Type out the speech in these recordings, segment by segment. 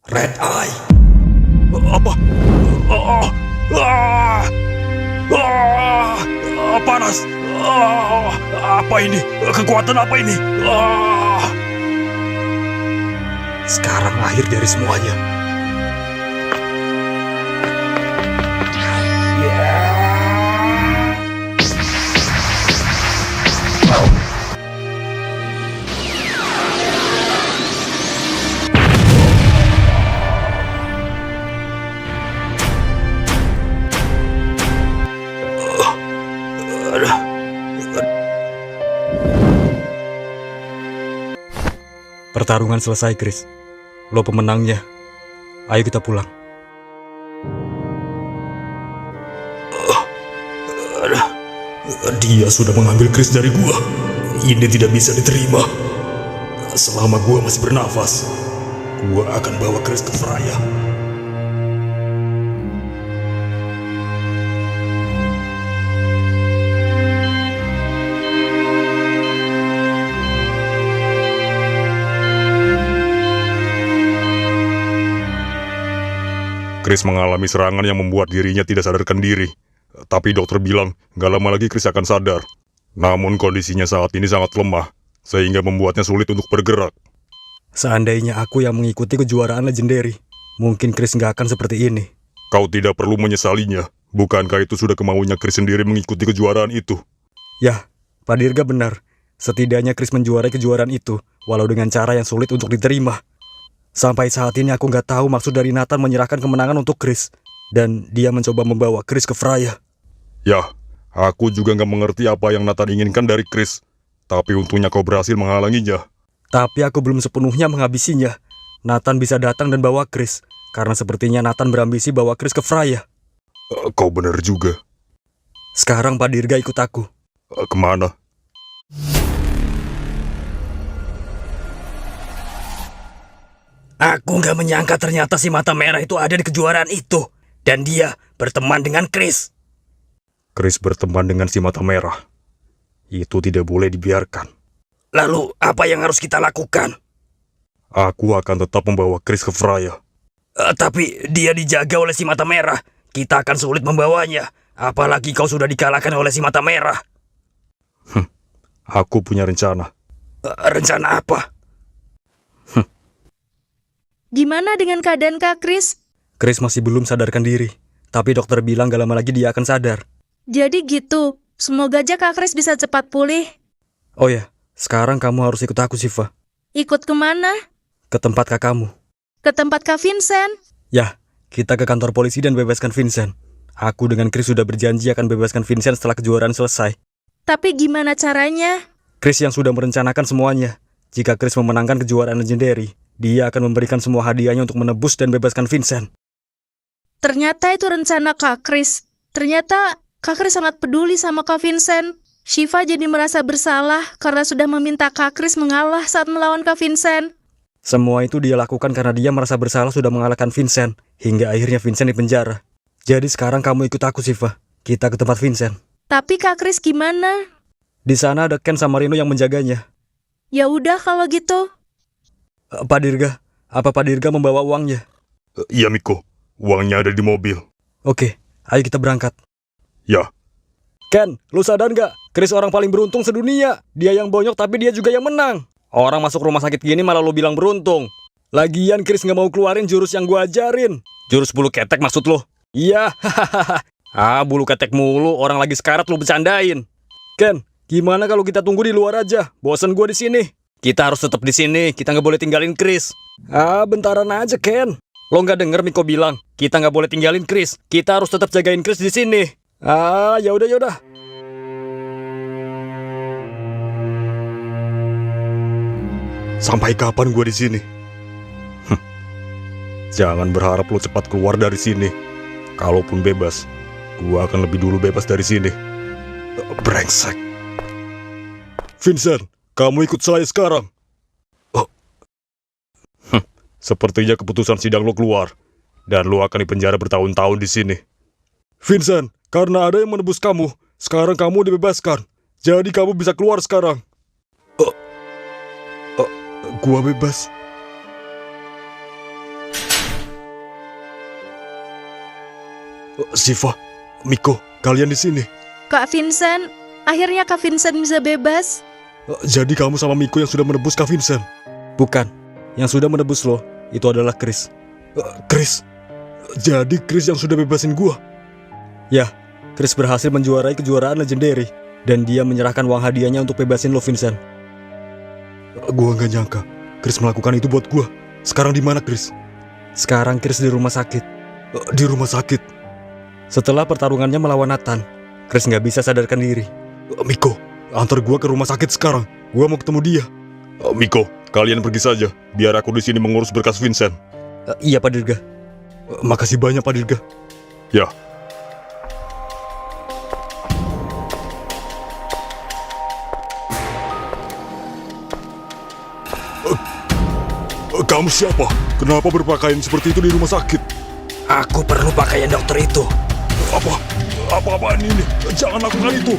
Red Eye. Apa? Ah, ah, panas. Apa ini? Kekuatan apa ini? Sekarang akhir dari semuanya. Pertarungan selesai, Chris. Lo pemenangnya. Ayo kita pulang. Dia sudah mengambil Chris dari gua. Ini tidak bisa diterima. Selama gua masih bernafas, gua akan bawa Chris ke Freya. Chris mengalami serangan yang membuat dirinya tidak sadarkan diri. Tapi dokter bilang, gak lama lagi Chris akan sadar. Namun kondisinya saat ini sangat lemah, sehingga membuatnya sulit untuk bergerak. Seandainya aku yang mengikuti kejuaraan legendary, mungkin Chris nggak akan seperti ini. Kau tidak perlu menyesalinya. Bukankah itu sudah kemauannya Chris sendiri mengikuti kejuaraan itu? Ya, Pak Dirga benar. Setidaknya Chris menjuarai kejuaraan itu, walau dengan cara yang sulit untuk diterima. Sampai saat ini aku nggak tahu maksud dari Nathan menyerahkan kemenangan untuk Chris. Dan dia mencoba membawa Chris ke Freya. Ya, aku juga nggak mengerti apa yang Nathan inginkan dari Chris. Tapi untungnya kau berhasil menghalanginya. Tapi aku belum sepenuhnya menghabisinya. Nathan bisa datang dan bawa Chris. Karena sepertinya Nathan berambisi bawa Chris ke Freya. Kau benar juga. Sekarang Pak Dirga ikut aku. Kemana? Aku nggak menyangka ternyata si mata merah itu ada di kejuaraan itu. Dan dia berteman dengan Chris. Chris berteman dengan si mata merah. Itu tidak boleh dibiarkan. Lalu apa yang harus kita lakukan? Aku akan tetap membawa Chris ke Freya. Tapi dia dijaga oleh si mata merah. Kita akan sulit membawanya. Apalagi kau sudah dikalahkan oleh si mata merah. Aku punya rencana. Rencana apa? Gimana dengan keadaan Kak Chris? Chris masih belum sadarkan diri. Tapi dokter bilang gak lama lagi dia akan sadar. Jadi gitu. Semoga aja Kak Chris bisa cepat pulih. Oh ya, sekarang kamu harus ikut aku, Siva. Ikut kemana? Ke tempat kakakmu. Ke tempat Kak Vincent. Ya, kita ke kantor polisi dan bebaskan Vincent. Aku dengan Chris sudah berjanji akan bebaskan Vincent setelah kejuaraan selesai. Tapi gimana caranya? Chris yang sudah merencanakan semuanya. Jika Chris memenangkan kejuaraan legendary, dia akan memberikan semua hadiahnya untuk menebus dan bebaskan Vincent. Ternyata itu rencana Kak Chris. Ternyata Kak Chris sangat peduli sama Kak Vincent. Shiva jadi merasa bersalah karena sudah meminta Kak Chris mengalah saat melawan Kak Vincent. Semua itu dia lakukan karena dia merasa bersalah sudah mengalahkan Vincent. Hingga akhirnya Vincent dipenjara. Jadi sekarang kamu ikut aku, Shiva. Kita ke tempat Vincent. Tapi Kak Chris gimana? Di sana ada Ken sama Rino yang menjaganya. Ya udah kalau gitu. Pak Dirga, apa Pak Dirga membawa uangnya? Iya, Miko. Uangnya ada di mobil. Oke, ayo kita berangkat. Ya. Ken, lu sadar nggak? Chris orang paling beruntung sedunia. Dia yang bonyok tapi dia juga yang menang. Orang masuk rumah sakit gini malah lu bilang beruntung. Lagian Chris nggak mau keluarin jurus yang gua ajarin. Jurus bulu ketek maksud lu? Iya, hahaha. Bulu ketek mulu, orang lagi sekarat lu bercandain. Ken, gimana kalau kita tunggu di luar aja? Bosen gua di sini. Kita harus tetap di sini, kita nggak boleh tinggalin Chris. Bentaran aja, Ken. Lo nggak denger Miko bilang, kita nggak boleh tinggalin Chris. Kita harus tetap jagain Chris di sini. Yaudah. Sampai kapan gue di sini? Jangan berharap lo cepat keluar dari sini. Kalaupun bebas, gue akan lebih dulu bebas dari sini. Brengsek. Vincent, kamu ikut saya sekarang. Sepertinya keputusan sidang lo keluar. Dan lo akan dipenjara bertahun-tahun di sini. Vincent, karena ada yang menebus kamu, sekarang kamu dibebaskan. Jadi kamu bisa keluar sekarang. Gua bebas. Shiva, Miko, kalian di sini. Kak Vincent, akhirnya Kak Vincent bisa bebas. Jadi kamu sama Miko yang sudah menebus Kak Vincent? Bukan. Yang sudah menebus lo, itu adalah Chris. Chris? Jadi Chris yang sudah bebasin gua? Ya, Chris berhasil menjuarai kejuaraan legendary. Dan dia menyerahkan uang hadiahnya untuk bebasin lo, Vincent. Gua nggak nyangka Chris melakukan itu buat gua. Sekarang di mana Chris? Sekarang Chris di rumah sakit. Di rumah sakit? Setelah pertarungannya melawan Nathan, Chris nggak bisa sadarkan diri. Miko, antar gua ke rumah sakit sekarang. Gua mau ketemu dia. Miko, kalian pergi saja. Biar aku di sini mengurus berkas Vincent. Iya, Pak Dirga. Makasih banyak, Pak Dirga. Ya. Kamu siapa? Kenapa berpakaian seperti itu di rumah sakit? Aku perlu pakaian dokter itu. Apa-apaan ini? Jangan lakukan itu.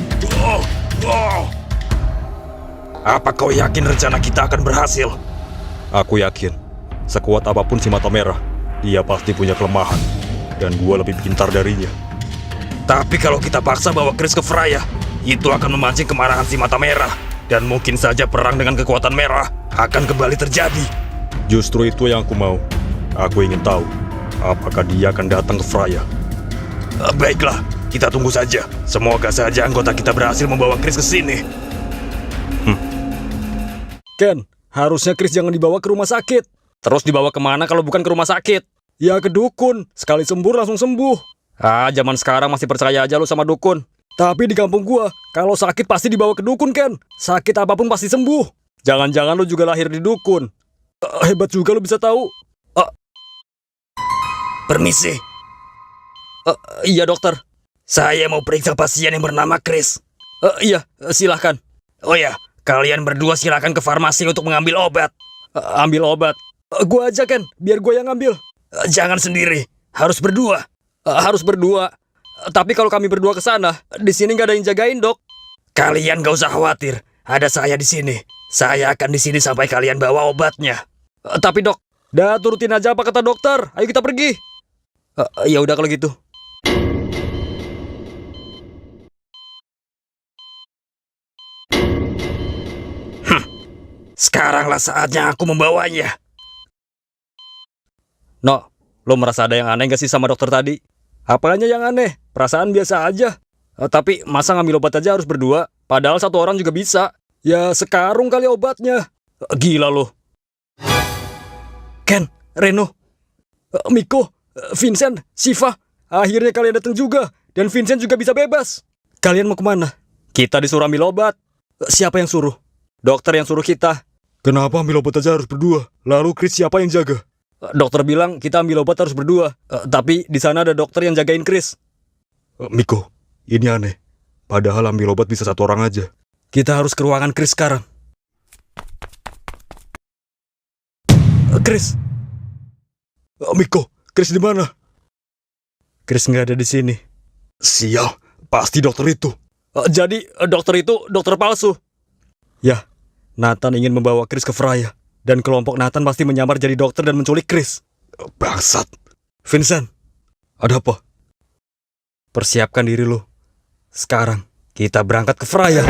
Apa kau yakin rencana kita akan berhasil? Aku yakin, sekuat apapun si mata merah, dia pasti punya kelemahan. Dan gua lebih pintar darinya. Tapi kalau kita paksa bawa Chris ke Freya, itu akan memancing kemarahan si mata merah. Dan mungkin saja perang dengan kekuatan merah akan kembali terjadi. Justru itu yang aku mau. Aku ingin tahu, apakah dia akan datang ke Freya. Baiklah, kita tunggu saja. Semoga saja anggota kita berhasil membawa Chris ke sini. Ken, harusnya Chris jangan dibawa ke rumah sakit. Terus dibawa kemana kalau bukan ke rumah sakit? Ya ke dukun, sekali sembuh langsung sembuh. Zaman sekarang masih percaya aja lu sama dukun. Tapi di kampung gua, kalau sakit pasti dibawa ke dukun, Ken. Sakit apapun pasti sembuh. Jangan-jangan lu juga lahir di dukun. Hebat juga lu bisa tahu. Permisi. Iya dokter. Saya mau periksa pasien yang bernama Chris. Iya, silahkan. Oh ya, kalian berdua silakan ke farmasi untuk mengambil obat. Ambil obat. Gua aja, Ken, biar gua yang ngambil. Jangan sendiri, harus berdua. Harus berdua. Tapi kalau kami berdua ke sana, di sini nggak ada yang jagain, Dok. Kalian gak usah khawatir, ada saya di sini. Saya akan di sini sampai kalian bawa obatnya. Tapi Dok, dah turutin aja apa kata dokter. Ayo kita pergi. Ya udah kalau gitu. Sekaranglah saatnya aku membawanya. No, lo merasa ada yang aneh gak sih sama dokter tadi? Apanya yang aneh? Perasaan biasa aja. Tapi masa ngambil obat aja harus berdua? Padahal satu orang juga bisa. Ya sekarung kali obatnya. Gila lo. Ken, Reno, Miko, Vincent, Shiva. Akhirnya kalian datang juga. Dan Vincent juga bisa bebas. Kalian mau kemana? Kita disuruh ambil obat. Siapa yang suruh? Dokter yang suruh kita. Kenapa ambil obat aja harus berdua? Lalu Chris siapa yang jaga? Dokter bilang kita ambil obat harus berdua. Tapi di sana ada dokter yang jagain Chris. Miko, ini aneh. Padahal ambil obat bisa satu orang aja. Kita harus ke ruangan Chris sekarang. Chris. Miko, Chris di mana? Chris nggak ada di sini. Sial, pasti dokter itu. Jadi dokter itu dokter palsu. Ya, Nathan ingin membawa Chris ke Freya. Dan kelompok Nathan pasti menyamar jadi dokter dan menculik Chris. Bangsat. Vincent, Ada apa? persiapkan diri lo. Sekarang kita berangkat ke Freya.